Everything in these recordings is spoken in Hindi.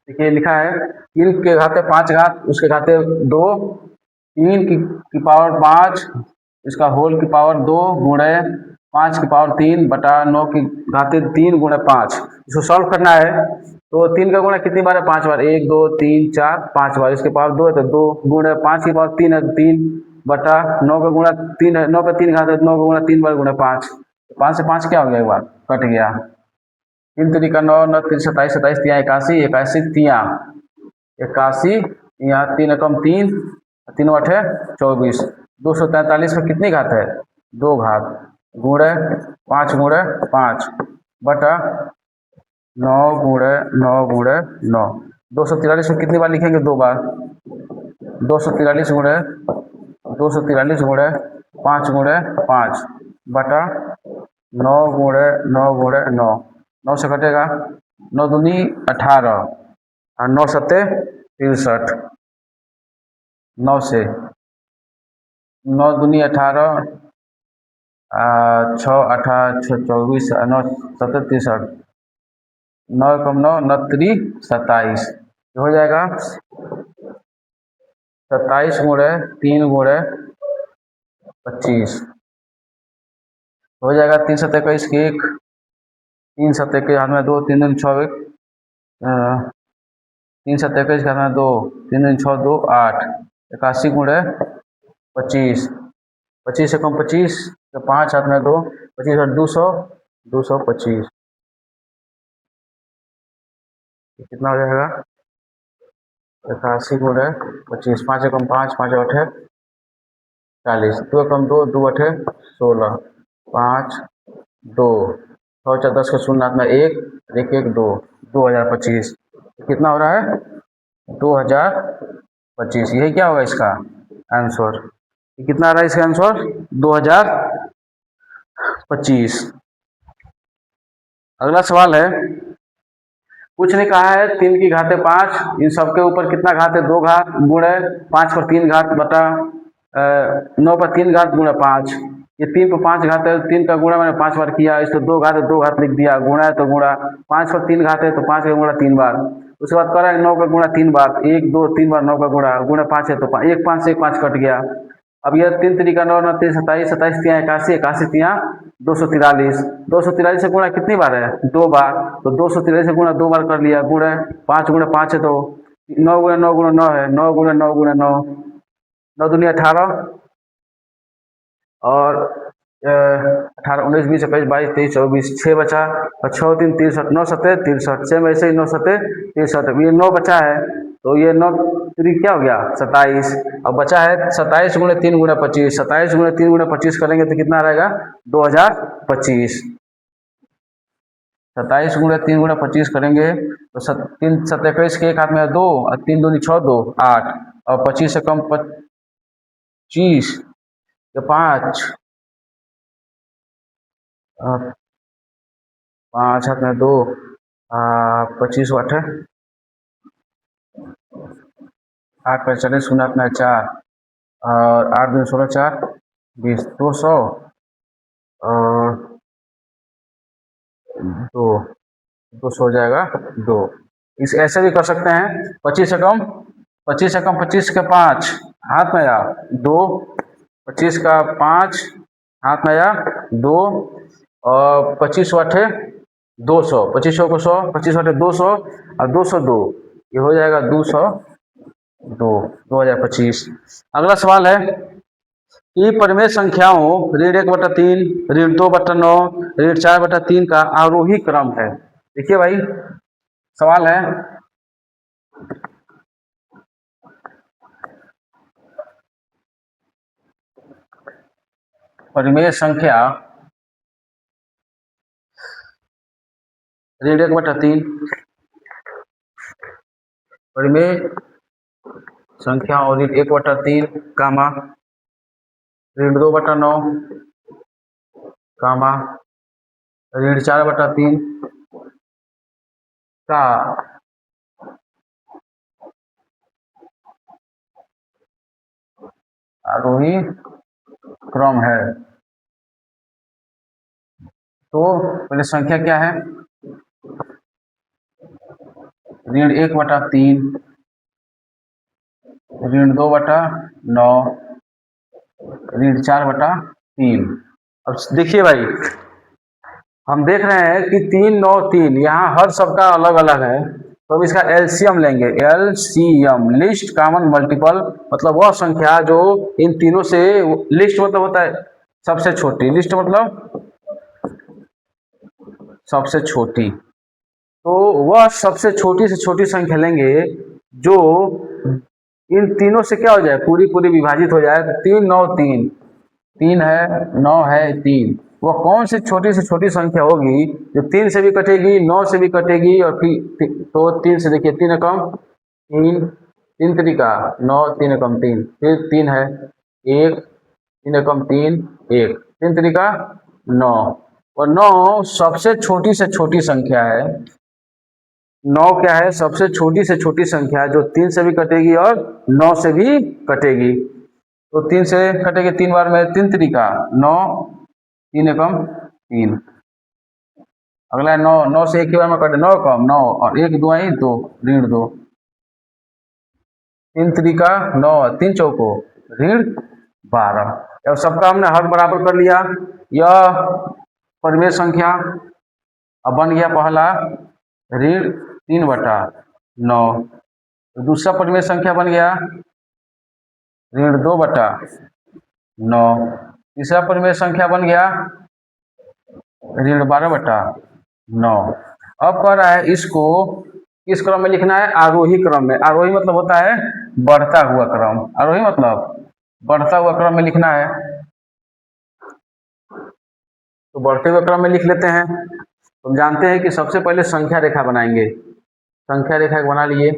देखिए लिखा है 3 के घाते 5 घात, उसके घाते 2, 3 की पावर 5, इसका होल की पावर 2 गुणे 5 की पावर 3 बटा 9 की घाते 3 गुणे 5। इसको सॉल्व करना है तो 3 का गुणा कितनी बार है? 5 बार, 1 2 3 4 5 बार। इसके पावर 2 है तो 2 गुणे 5 की पावर 3 है 3 बटा 9 का गुणा 3 है, 9 पे 3 घात है, 9 का गुणा 3 बार गुणे 5। 5 से 5 क्या हो गया? एक बार कट गया। 3 तरीका 9 9 3 27 27 तिया 81 81 तिया 81 यहाँ 3 एकम 3 3 अठे 24। 243 में कितनी घात है? 2 घात गुणे 5 गुणे 5 बटा 9 गुणे 9 गुणे 9। 243 में कितनी बार लिखेंगे? 2 बार। 243 गुणे 243 गुणे 5 गुणे 5 बटा 9 गुणे 9 गुणे 9। 9 से कटेगा 9 दूनी 18 और 9 सत्ते 63। 9 से 9 दूनी 18, 6 18 6 24, 9 सत्ते 63, 9 कम 9 9 3 27। हो जाएगा 27 गुणे 3 गुणे 25 हो जाएगा 3 सत्ते 21 की 1, 3 सत्ते के हाथ में 2, 3 दूनी 6 3 सत्ते 21 के हाथ में 2, 3 दूनी 6 2 8 81 गुणे 25। 25 से कम 25 तो 5 हाथ में 2, 25 और 200 225। कितना हो जाएगा? 81 गुणे 25। 5 से कम 5 5 अठे 40, 2 कम 2 2 अठे 16, 5 2 6 4 10 के शून्य हाथ में 1 1 1 2 2025। कितना हो रहा है? 2025। यही क्या होगा इसका आंसर? कितना आ रहा है इसका आंसर? 2025। अगला सवाल है, कुछ ने कहा है 3 की घाते 5, इन सबके ऊपर कितना घात है? 2 घात गुणे 5 पर 3 घात बटा 9 पर 3 घात गुणे 5। ये 3 पर 5 घात है, 3 का गुणा मैंने 5 बार किया, इसको 2 घात है 2 घात लिख दिया, गुणा है तो गुणा, 5 पर 3 घात है तो 5 का गुणा 3 बार। उसके बाद करा 9 का गुणा 3 बार, 1 2 3 बार 9 का गुणा, गुणा 5 है तो 1 5 से 1 5 कट गया। अब यह 3 तरीका 9 9 3 27 27 तिया 81 81 तिया 243। 243 से गुणा कितनी बार है? 2 बार। तो 243 से गुणा 2 बार कर लिया, गुणे 5 गुणे 5 है तो 9 गुणे 9 गुणे 9 है, 9 गुणे 9 गुणे 9, 9 दूनी 18 और 18 19 20 21 22 23 24, 6 बचा और 6 3 63, 9 सत्ते 63, सेम वैसे ही 9 सत्ते 63। ये 9 बचा है तो ये 9 3 क्या हो गया? 27। अब बचा है 27 गुणे 3 गुणे 25। 27 गुणे 3 गुणे 25 करेंगे तो कितना रहेगा? 2025। 27 गुणे 3 गुणे 25 करेंगे तो 3 सत्ते 21 के एक हाथ में 2 और 3 दूनी 6 2 8 और 25 से कम 25 के 5 5 हाथ में 2 25 अठे 8 पर 40 शून्य हाथ में 4 और 8 दूनी 16 4 20 200 और 2 200 हो जाएगा 2। इस ऐसे भी कर सकते हैं 25 से कम 25 से कम 25 के 5 हाथ में आया 2, 25 का 5 हाथ में आया 2 और 25 अठे 200, 25 को 100 25 अठे 200 और 202, ये हो जाएगा 202 2025। अगला सवाल है कि परिमेय संख्याओं ऋण 1/3 ऋण 2/9 ऋण 4/3 का आरोही क्रम है। देखिए भाई सवाल है, परिमेय संख्या ऋण 1/3 परिमेय संख्या और ऋण 1/3 कामा ऋण 2/9 कामा ऋण 4/3 का आरोही क्रम है। तो पहले संख्या क्या है? 1/3, -2/9, -4/3। अब देखिए भाई, हम देख रहे हैं कि 3, 9, 3 यहाँ हर सबका अलग अलग है, तो अब इसका एलसीएम लेंगे। एलसीएम लिस्ट कॉमन मल्टीपल, मतलब वह संख्या जो इन तीनों से, लिस्ट मतलब होता है सबसे छोटी, लिस्ट मतलब सबसे छोटी, तो वह सबसे छोटी से छोटी संख्या लेंगे जो इन तीनों से क्या हो जाए, पूरी पूरी विभाजित हो जाए। तो 3, 9, 3, 3 है, 9 है, 3, वह कौन सी छोटी से छोटी संख्या होगी जो 3 से भी कटेगी, 9 से भी कटेगी, और फिर तो 3 से, देखिए 3 एकम 3, 3 तरीका 9, 3 एकम 3, फिर 3 है 1, 3 एकम 3, 1, 3 तरीका 9, और 9 सबसे छोटी से छोटी संख्या है। 9 क्या है, सबसे छोटी से छोटी संख्या जो 3 से भी कटेगी और 9 से भी कटेगी। तो 3 से कटेगी 3 बार में, 3 तरीका 9, 3 एकम 3, अगला 9, 9 से एक ही बार में कटे, 9 कम 9, और 1 2 2, ऋण 2, 3 तरीका 9, 3 चौको ऋण 12। अब सबका हमने हर बराबर कर लिया। यह परिमेय संख्या अब बन गया पहला ऋण 3/9, दूसरा परिमेय संख्या बन गया ऋण 2/9, तीसरा परिमेय संख्या बन गया ऋण 12/9। अब कह रहा है इसको किस क्रम में लिखना है, आरोही क्रम में। आरोही मतलब होता है बढ़ता हुआ क्रम, आरोही मतलब बढ़ता हुआ क्रम में लिखना है। तो बढ़ते हुए क्रम में लिख लेते हैं। हम जानते हैं कि सबसे पहले संख्या रेखा बनाएंगे। संख्या रेखा बना लिए,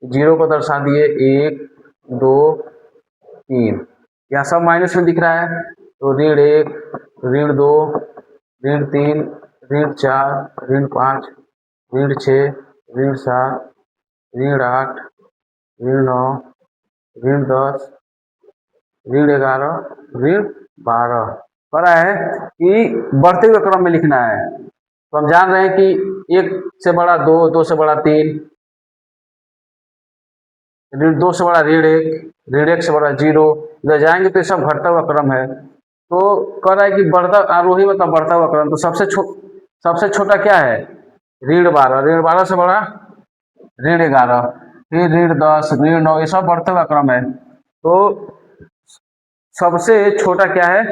0 को दर्शा दिए, 1, 2, 3, यहाँ सब माइनस में दिख रहा है, तो ऋण 1, ऋण 2, ऋण 3, ऋण 4, ऋण 5, ऋण 6, ऋण 7, ऋण 8, ऋण 9, ऋण 10, ऋण 11, ऋण 12। पता है कि बढ़ते हुए क्रम में लिखना है। तो हम जान रहे हैं कि 1 से बड़ा 2, 2 से बड़ा 3, ऋण 2 से बड़ा ऋण 1, ऋण 1 से बड़ा 0, इधर जाएंगे तो सब घटता हुआ क्रम है। तो कह रहा है कि बढ़ता, आरोही मतलब बढ़ता हुआ क्रम, तो सबसे छोटा क्या है, ऋण 12, ऋण 12 से बड़ा ऋण 11, फिर ऋण 10, ऋण 9, ये सब बढ़ता हुआ क्रम है। तो सबसे छोटा क्या है,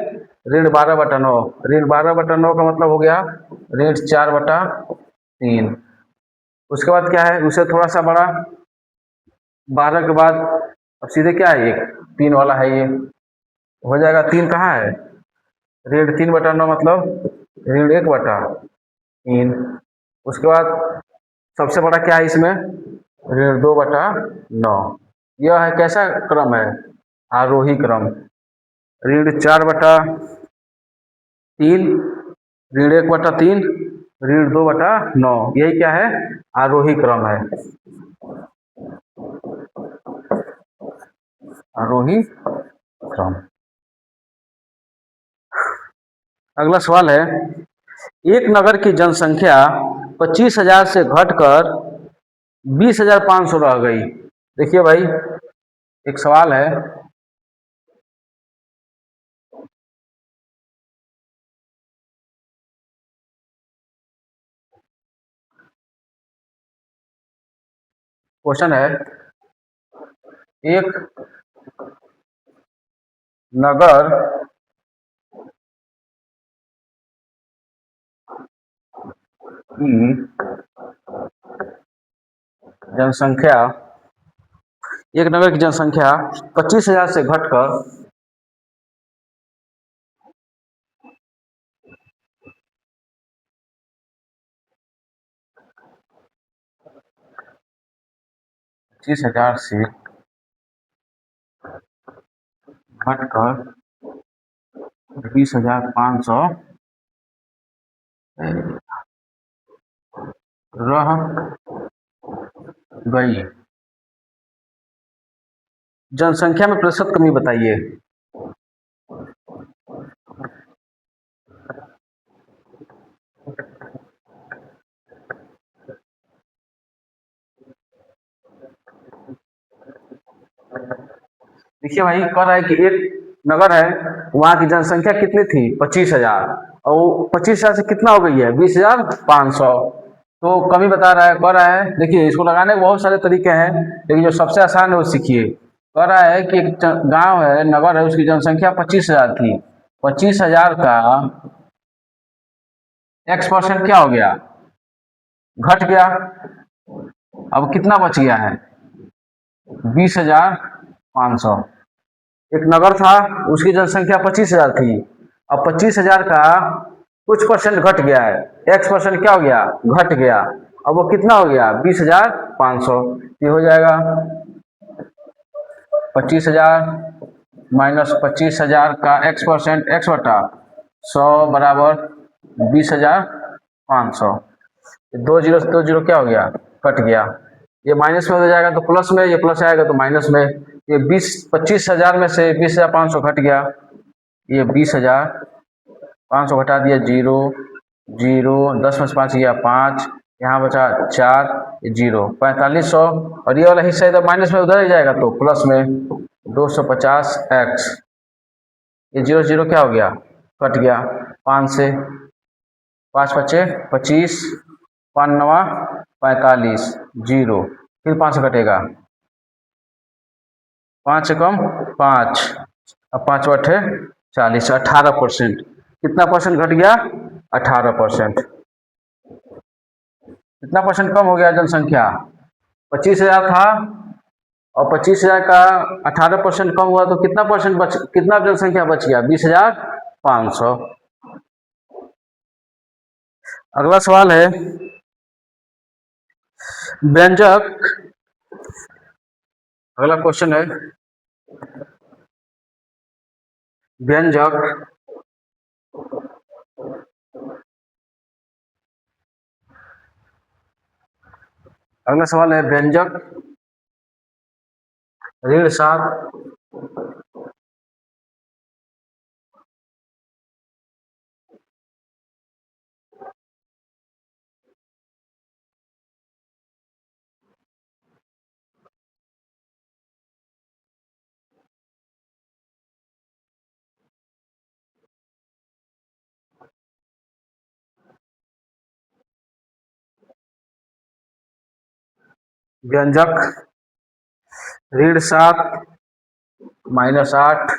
ऋण 12/9, ऋण 12/9 का मतलब हो गया ऋण 4/3। उसके बाद क्या है, उसे थोड़ा सा बड़ा, 12 के बाद अब सीधे क्या है, 1, 3 वाला है, ये हो जाएगा। 3 कहाँ है, ऋण 3/9 मतलब ऋण 1/3। उसके बाद सबसे बड़ा क्या है इसमें, ऋण 2/9। यह है कैसा क्रम है, आरोही क्रम। ऋण 4/3, ऋण 1/3, ऋण 2/9, यही क्या है, आरोही क्रम है, आरोही क्रम। अगला सवाल है, एक नगर की जनसंख्या 25,000 से घटकर 20,500 रह गई। देखिए भाई, एक सवाल है, क्वेश्चन है, एक नगर की जनसंख्या, एक नगर की जनसंख्या 25,000 से घटकर 25,000 से घटकर 20,500 रह गई। जनसंख्या में प्रतिशत कमी बताइए। देखिए भाई, कह रहा है कि एक नगर है, वहां की जनसंख्या कितनी थी, 25,000, और वो 25,000 से कितना हो गई है, 20,500। तो कमी बता रहा है, कह रहा है, देखिए इसको लगाने के बहुत सारे तरीके हैं, लेकिन जो सबसे आसान है वो सीखिए। कह रहा है कि एक गांव है, नगर है, उसकी जनसंख्या 25,000 थी। 25,000 का X% क्या हो गया, घट गया। अब कितना बच गया है, 20,500। एक नगर था, उसकी जनसंख्या 25,000 थी। अब 25,000 का कुछ परसेंट घट गया है, X% क्या हो गया, घट गया। अब वो कितना हो गया, 20,500। ये हो जाएगा 25,000 माइनस 25,000 का X% X बटा 100 बराबर 20,500। दो जीरो से दो जीरो क्या हो गया, कट गया। ये माइनस में हो जाएगा तो प्लस में, ये प्लस आएगा तो माइनस में। ये 25,000 में से 20,500 घट गया, ये 20,500 घटा दिया, जीरो जीरो, 10 में से 5 गया 5, यहाँ बचा 4, जीरो, 4500। और ये वाला हिस्सा इधर माइनस में उधर ही जाएगा तो प्लस में 250x। ये जीरो जीरो क्या हो गया, कट गया। 5 से 5 बचे 25, 5 नवा 45, जीरो, फिर 5 से कटेगा, 5 से कम 5, अब 5 बटे 40, 18%। कितना परसेंट घट गया, 18%। कितना परसेंट कम हो गया जनसंख्या, 25,000 था, और 25,000 का 18% कम हुआ तो कितना परसेंट कितना जनसंख्या बच गया, 20,500। अगला सवाल है, व्यंजक, अगला क्वेश्चन है, व्यंजक अगला सवाल है, व्यंजक ऋण 7, व्यंजक ऋण 7 -8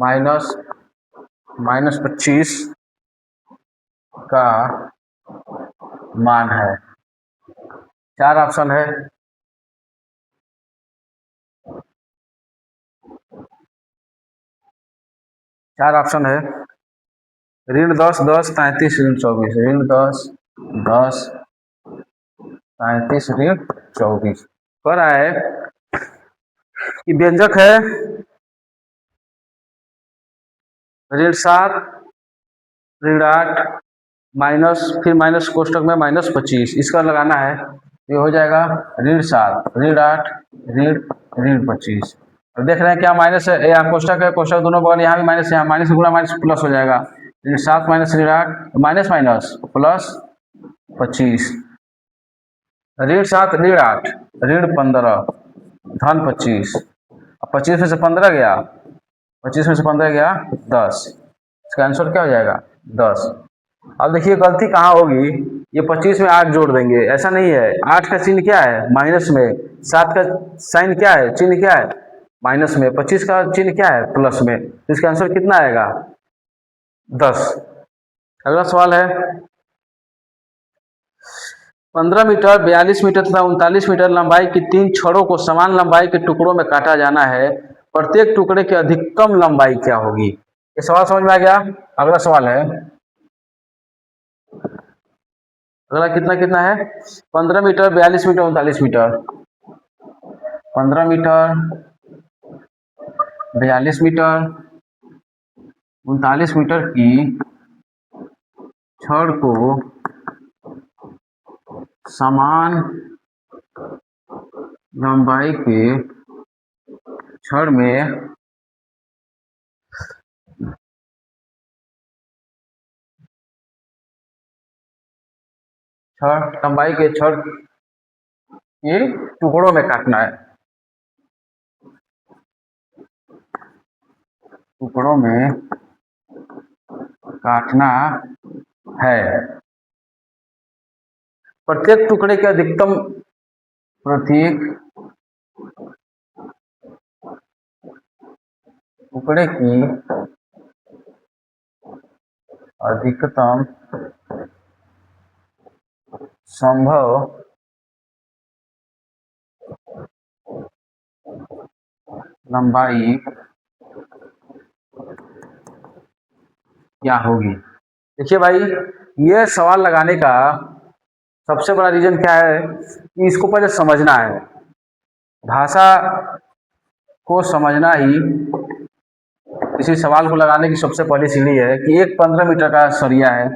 -25 का मान है। 4 ऑप्शन है, ऋण 10, 10, 33, ऋण 24, ऋण 10, 10, 33, ऋण 24। कह रहा है कि व्यंजक है ऋण 7, ऋण 8, माइनस, फिर माइनस कोष्टक में -25, इसका लगाना है। ये हो जाएगा ऋण 7, ऋण 8, ऋण ऋण 25। अब देख रहे हैं क्या माइनस है, यहाँ कोष्टक है, कोष्टक दोनों बगल, यहाँ भी माइनस, यहाँ माइनस गुणा माइनस प्लस हो जाएगा। ऋण 7 माइनस ऋण 8, माइनस माइनस प्लस 25, ऋण 7 ऋण 8 ऋण 15 धन 25। अब 25 में से 15 गया, 25 में से 15 गया 10, इसका आंसर क्या हो जाएगा, 10। अब देखिए गलती कहाँ होगी, ये 25 में 8 जोड़ देंगे, ऐसा नहीं है। 8 का चिन्ह क्या है, माइनस में। 7 का साइन क्या है, चिन्ह क्या है, माइनस में। 25 का चिन्ह क्या है, प्लस में। तो इसका आंसर कितना आएगा, 10। अगला सवाल है, 15 मीटर, 42 मीटर तथा 39 मीटर लंबाई की 3 छड़ों को समान लंबाई के टुकड़ों में काटा जाना है। प्रत्येक टुकड़े की अधिकतम लंबाई क्या होगी। ये सवाल समझ में आ गया। अगला सवाल है, अगला कितना कितना है, 15 metre, 42 metre, 39 metre. 15 metre, 42 metre, 39 metre की छड़ को समान लंबाई के छड़ में लंबाई के छड़ के टुकड़ों में काटना है। टुकड़ों में काटना है। प्रत्येक टुकड़े की अधिकतम प्रत्येक टुकड़े की अधिकतम संभव लंबाई क्या होगी। देखिए भाई, ये सवाल लगाने का सबसे बड़ा रीजन क्या है कि इसको पहले समझना है। भाषा को समझना ही इसी सवाल को लगाने की सबसे पहली सीढ़ी है कि एक 15 मीटर का सरिया है,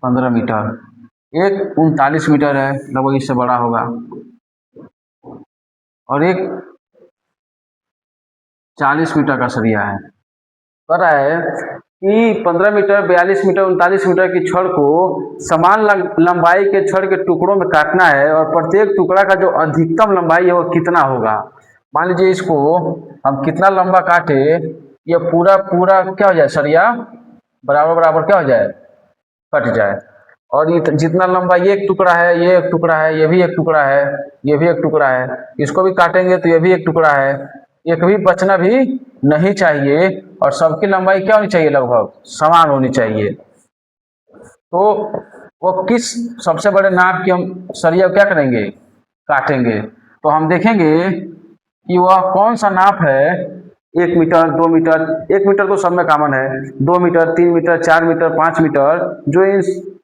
15 मीटर, एक 39 मीटर है, लगभग इससे बड़ा होगा, और एक 40 मीटर का सरिया है। कह रहा है कि 15 मीटर, 42 मीटर, 39 मीटर की छड़ को समान लंबाई के छड़ के टुकड़ों में काटना है, और प्रत्येक टुकड़ा का जो अधिकतम लंबाई है वो कितना होगा। मान लीजिए इसको हम कितना लंबा काटे, ये पूरा पूरा क्या हो जाए, सरिया बराबर बराबर क्या हो जाए, कट जाए। और ये जितना लंबा ये एक टुकड़ा है, ये एक टुकड़ा है, ये भी एक टुकड़ा है, ये भी एक टुकड़ा है, इसको भी काटेंगे तो ये भी एक टुकड़ा है, एक भी बचना भी नहीं चाहिए, और सबकी लंबाई क्या होनी चाहिए, लगभग समान होनी चाहिए। तो वो किस सबसे बड़े नाप की हम सरिया क्या करेंगे, काटेंगे। तो हम देखेंगे कि वह कौन सा नाप है, 1 मीटर, 2 मीटर, 1 मीटर तो सब में कॉमन है, 2 मीटर, 3 मीटर, 4 मीटर, 5 मीटर, जो इन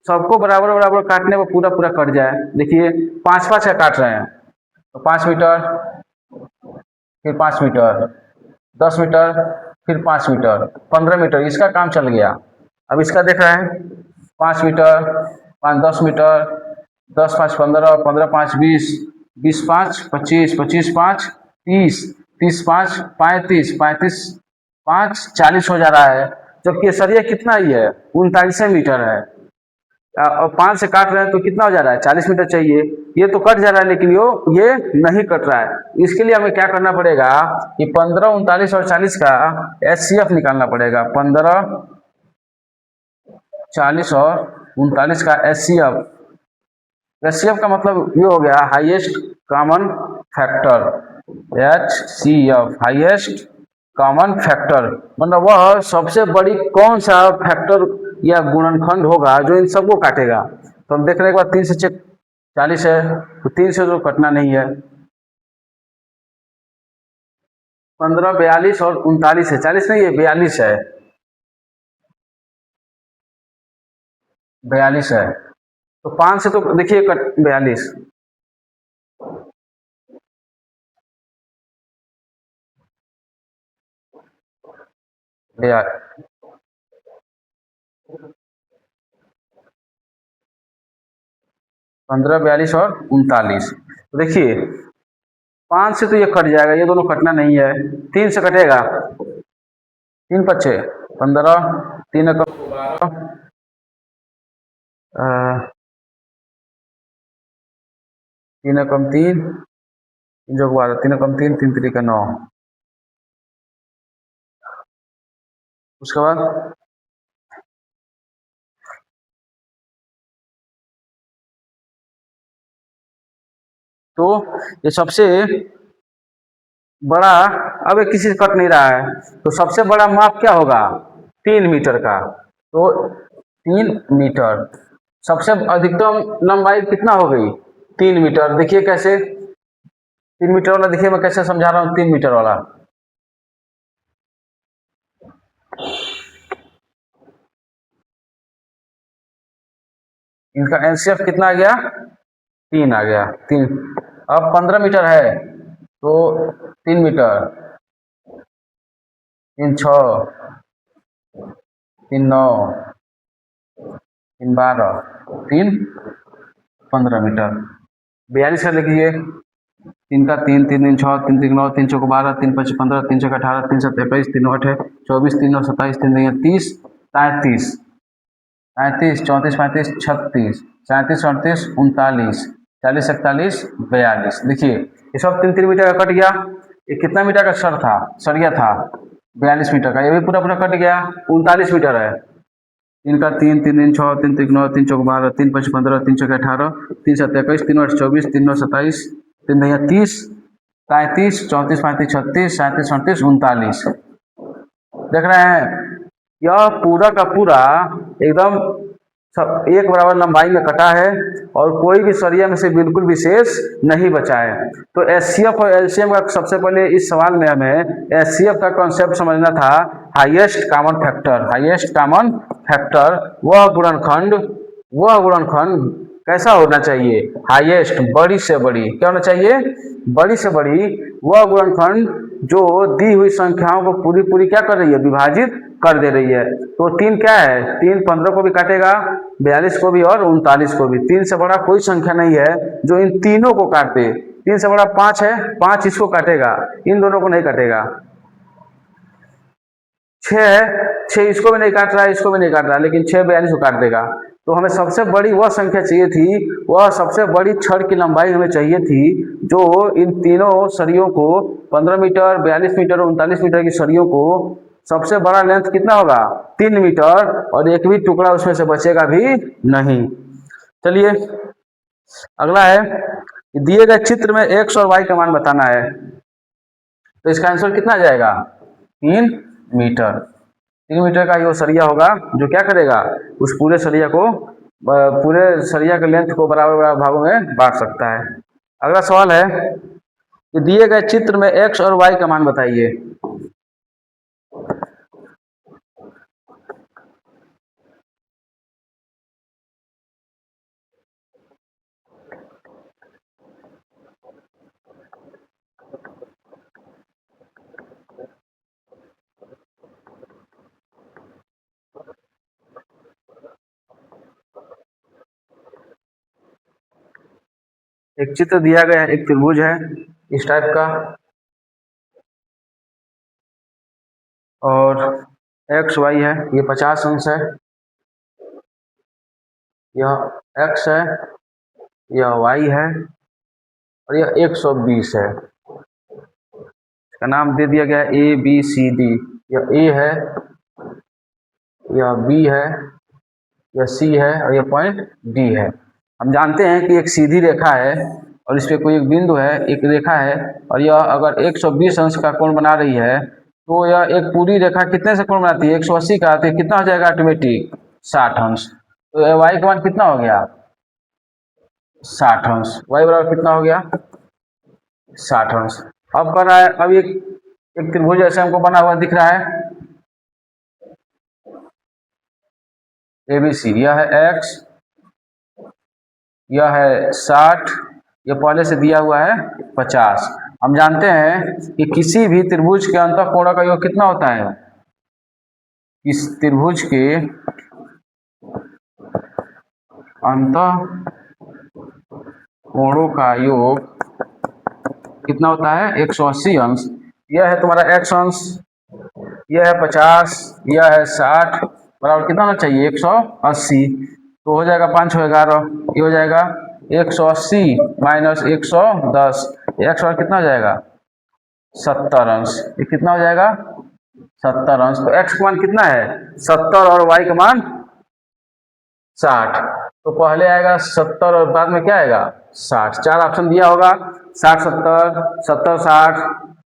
सबको बराबर बराबर काटने पर पूरा पूरा कट जाए। देखिए 5 5 का काट रहे हैं, तो 5 मीटर, फिर 5 मीटर, 10 मीटर, फिर 5 मीटर, 15 मीटर, इसका काम चल गया। अब इसका देख रहे हैं, 5 मीटर, 5 10 मीटर, 10 5 15, 15 5 20, 20 5 25, 25 5 30, 30 5 35, 35 5 40 हो जा रहा है, जबकि ये सरिया कितना ही है, 39 मीटर है। और 5 से काट रहे हैं तो कितना हो जा रहा है, 40 मीटर चाहिए। ये तो कट जा रहा है, लेकिन ये नहीं कट रहा है। इसके लिए हमें क्या करना पड़ेगा कि 15, 39 और 40 का HCF निकालना पड़ेगा। 15, 40 और 39 का HCF का मतलब ये हो गया highest common factor, HCF highest common factor, मतलब वह सबसे बड़ी कौन सा फैक्टर या गुणनखंड होगा जो इन सबको काटेगा। तो हम देखने के बाद 3 से चेक, 40 है तो 3 से तो कटना नहीं है, 15, 42 और 39 है, 40 नहीं है, 42 है, 42 है, तो 5 से तो देखिए 42, या 15, 42 और 39, तो देखिए 5 से तो ये कट जाएगा, ये दोनों कटना नहीं है। 3 से कटेगा, 3 5 15, 3 का 3 कम 3, 3 जो 12, 3 कम 3, 3 3 का 9, उसके बाद तो ये सबसे बड़ा, अब ये किसी से कट नहीं रहा है, तो सबसे बड़ा माप क्या होगा, 3 मीटर का। तो 3 मीटर, सबसे अधिकतम लंबाई कितना हो गई, 3 मीटर। देखिए कैसे 3 मीटर वाला, देखिए मैं कैसे समझा रहा हूँ 3 मीटर वाला। इनका एनसीएफ कितना आ गया, 3 आ गया, 3। अब 15 मीटर है तो 3 मीटर, 3 6, 3 9, 3 12, 3 15 मीटर। 42 का देखिए, 3 का 3, 3 3 6, 3 3 9, 3 चौक 12, 3 5 15, 3 6 18, 3 7 23, 3 9 8 24, 3 9 27, 3 9 30, 33, 34 35 36, 37 38 39, 40 41 42। देखिए ये सब 3 3 मीटर का कट गया। ये कितना मीटर का सर था, सरिया था 42 मीटर का, ये भी पूरा पूरा कट गया, 39 मीटर है। 3 का 3, 3 दिन 6, 3 3 9, 3 चौक 12, 3 5 15, 3 6 18, 3 7 21, 3 8 24, 3 9 27, 3 9 30, 33, 34 35 36, 37 38 39। देख रहे हैं, यह पूरा का पूरा एकदम सब एक बराबर लंबाई में कटा है और कोई भी सरिया में से बिल्कुल विशेष नहीं बचा है। तो एचसीएफ और एलसीएम का सबसे पहले इस सवाल में हमें एचसीएफ का कॉन्सेप्ट समझना था, highest common factor. Highest common factor वह गुणनखंड कैसा होना चाहिए, हाईएस्ट, बड़ी से बड़ी, क्या होना चाहिए, बड़ी से बड़ी वह गुणनखंड जो दी हुई संख्याओं को पूरी पूरी क्या कर रही है, विभाजित कर दे रही है। तो 3 क्या है, 3 15 को भी काटेगा, 42 को भी और 39 को भी। 3 से बड़ा कोई संख्या नहीं है जो इन तीनों को काटे। 3 से बड़ा 5 है, 5 इसको काटेगा, इन दोनों को नहीं काटेगा। 6 है, 6 इसको भी नहीं काट रहा है, इसको भी नहीं काट रहा, लेकिन 6 42 को काट देगा। तो हमें सबसे बड़ी वह संख्या चाहिए थी, वह सबसे बड़ी छड़ की लंबाई हमें चाहिए थी जो इन तीनों सरियों को 15 मीटर, 42 मीटर और 39 मीटर की सरियों को सबसे बड़ा लेंथ कितना होगा, 3 मीटर, और एक भी टुकड़ा उसमें से बचेगा भी नहीं। चलिए अगला है, दिए गए चित्र में एक्स और वाई का मान बताना है। तो इसका आंसर कितना आ जाएगा, 3 मीटर। 3 मीटर का ये सरिया होगा जो क्या करेगा, उस पूरे सरिया के लेंथ को बराबर बराबर भागों में बांट सकता है। अगला सवाल है कि दिए गए चित्र में एक्स और वाई का मान बताइए। एक चित्र दिया गया है, एक त्रिभुज है इस टाइप का, और एक्स वाई है, ये 50 अंश है, यह एक्स है, यह वाई है, और यह 120 है। इसका नाम दे दिया गया ए बी सी डी। यह ए है, यह बी है, यह सी है, और यह पॉइंट डी है। हम जानते हैं कि एक सीधी रेखा है और इस पे कोई एक बिंदु है, एक रेखा है, और यह अगर 120 अंश का कोण बना रही है तो यह एक पूरी रेखा कितने से कोण बनाती है, 180 का, तो कितना हो जाएगा ऑटोमेटिक, 60 अंश। तो वाई का मान कितना हो गया, 60 अंश। वाई बराबर कितना हो गया, 60 अंश। अब कर रहा है, अब एक त्रिभुज ऐसे हमको बना हुआ दिख रहा है, ABC, यह है x, यह है 60, यह पहले से दिया हुआ है 50। हम जानते हैं कि किसी भी त्रिभुज के अंतःकोणों का योग कितना होता है, इस त्रिभुज के अंतःकोणों का योग कितना होता है, 180 अंश। यह है तुम्हारा x अंश, यह है 50, यह है 60, बराबर कितना होना चाहिए, 180। तो हो जाएगा 5 हो 11, ये हो जाएगा 180 माइनस 110, एक्स और कितना हो जाएगा, 70 अंश। ये कितना हो जाएगा, 70 अंश। तो एक्स का मान कितना है, 70, और वाई का मान 60। तो पहले आएगा 70 और बाद में क्या आएगा, 60। 4 ऑप्शन दिया होगा, 60 70, 70 60,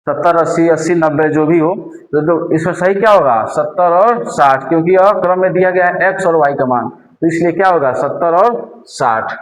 70 80, 80 90, जो भी हो। तो इसमें सही क्या होगा, 70 और 60, क्योंकि यह क्रम में दिया गया है एक्स और वाई का मान, तो इसलिए क्या होगा, 70 और 60।